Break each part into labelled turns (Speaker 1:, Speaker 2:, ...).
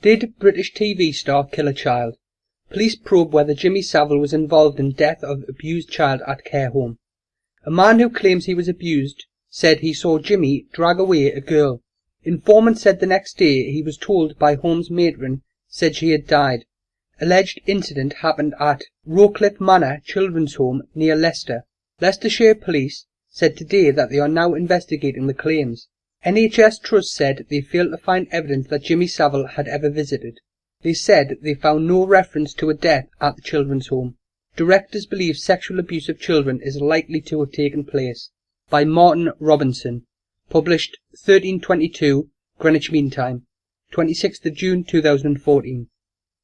Speaker 1: Did British TV star kill a child? Police probe whether Jimmy Savile was involved in death of abused child at care home. A man who claims he was abused said he saw Jimmy drag away a girl. Informant said the next day he was told by home's matron said she had died. Alleged incident happened at Rowcliffe Manor Children's Home near Leicester. Leicestershire Police said today that they are now investigating the claims. NHS Trust said they failed to find evidence that Jimmy Savile had ever visited. They said they found no reference to a death at the children's home. Directors believe sexual abuse of children is likely to have taken place. By Martin Robinson. Published 1322 Greenwich Mean Time, 26th of June 2014.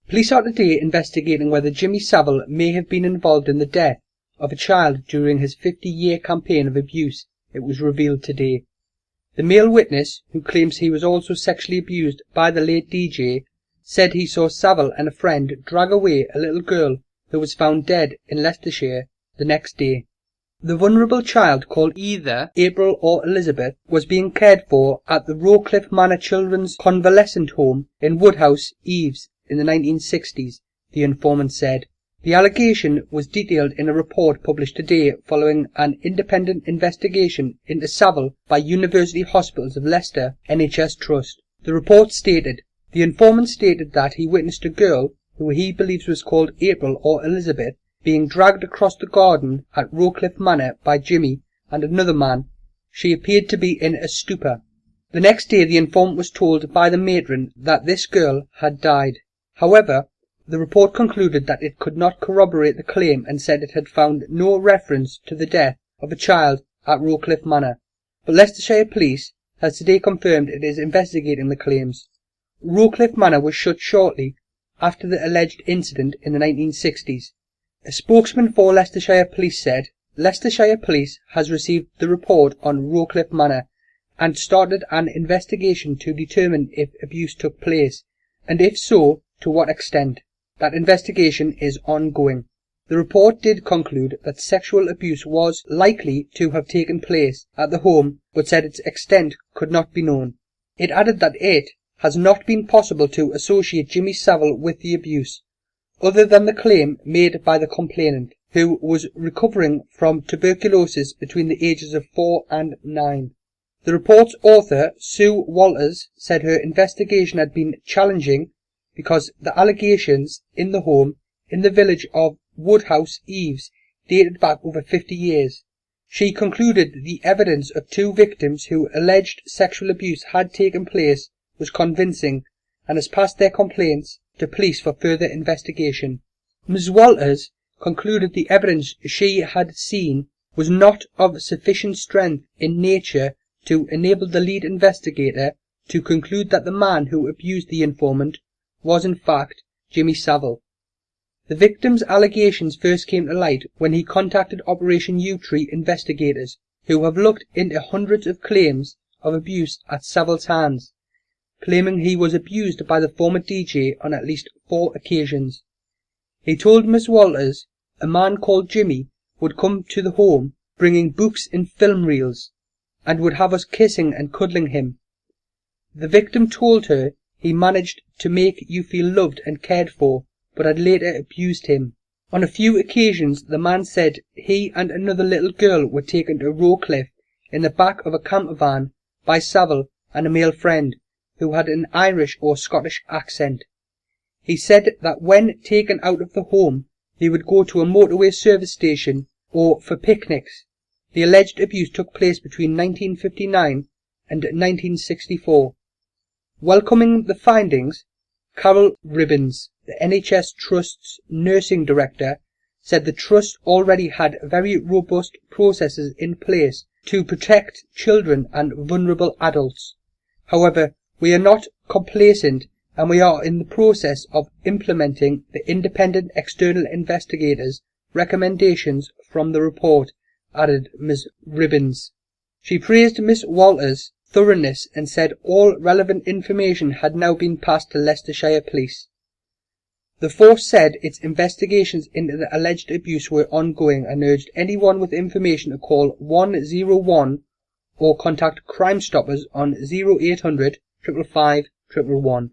Speaker 1: Police are today investigating whether Jimmy Savile may have been involved in the death of a child during his 50-year campaign of abuse, it was revealed today. The male witness, who claims he was also sexually abused by the late DJ, said he saw Savile and a friend drag away a little girl who was found dead in Leicestershire the next day. The vulnerable child, called either April or Elizabeth, was being cared for at the Rowcliffe Manor Children's Convalescent Home in Woodhouse, Eves, in the 1960s, the informant said. The allegation was detailed in a report published today following an independent investigation into Savile by University Hospitals of Leicester NHS Trust. The report stated, the informant stated that he witnessed a girl, who he believes was called April or Elizabeth, being dragged across the garden at Rowcliffe Manor by Jimmy and another man. She appeared to be in a stupor. The next day the informant was told by the matron that this girl had died. However, the report concluded that it could not corroborate the claim and said it had found no reference to the death of a child at Rowcliffe Manor. But Leicestershire Police has today confirmed it is investigating the claims. Rowcliffe Manor was shut shortly after the alleged incident in the 1960s. A spokesman for Leicestershire Police said, Leicestershire Police has received the report on Rowcliffe Manor and started an investigation to determine if abuse took place, and if so, to what extent. That investigation is ongoing. The report did conclude that sexual abuse was likely to have taken place at the home, but said its extent could not be known. It added that it has not been possible to associate Jimmy Savile with the abuse, other than the claim made by the complainant, who was recovering from tuberculosis between the ages of 4 and 9. The report's author, Sue Walters, said her investigation had been challenging because the allegations in the home in the village of Woodhouse Eves dated back over 50 years. She concluded the evidence of 2 victims who alleged sexual abuse had taken place was convincing and has passed their complaints to police for further investigation. Ms. Walters concluded the evidence she had seen was not of sufficient strength in nature to enable the lead investigator to conclude that the man who abused the informant was in fact Jimmy Savile. The victim's allegations first came to light when he contacted Operation U-Tree investigators, who have looked into hundreds of claims of abuse at Savile's hands, claiming he was abused by the former DJ on at least 4 occasions. He told Ms. Walters a man called Jimmy would come to the home bringing books and film reels and would have us kissing and cuddling him. The victim told her he managed to make you feel loved and cared for, but had later abused him. On a few occasions the man said he and another little girl were taken to Rowcliffe in the back of a camper van by Savile and a male friend who had an Irish or Scottish accent. He said that when taken out of the home they would go to a motorway service station or for picnics. The alleged abuse took place between 1959 and 1964. Welcoming the findings, Carol Ribbons, the NHS Trust's nursing director, said the Trust already had very robust processes in place to protect children and vulnerable adults. However, we are not complacent and we are in the process of implementing the independent external investigators' recommendations from the report, added Ms. Ribbons. She praised Miss Walters' thoroughness and said all relevant information had now been passed to Leicestershire Police. The force said its investigations into the alleged abuse were ongoing and urged anyone with information to call 101 or contact Crime Stoppers on 0800 555 111.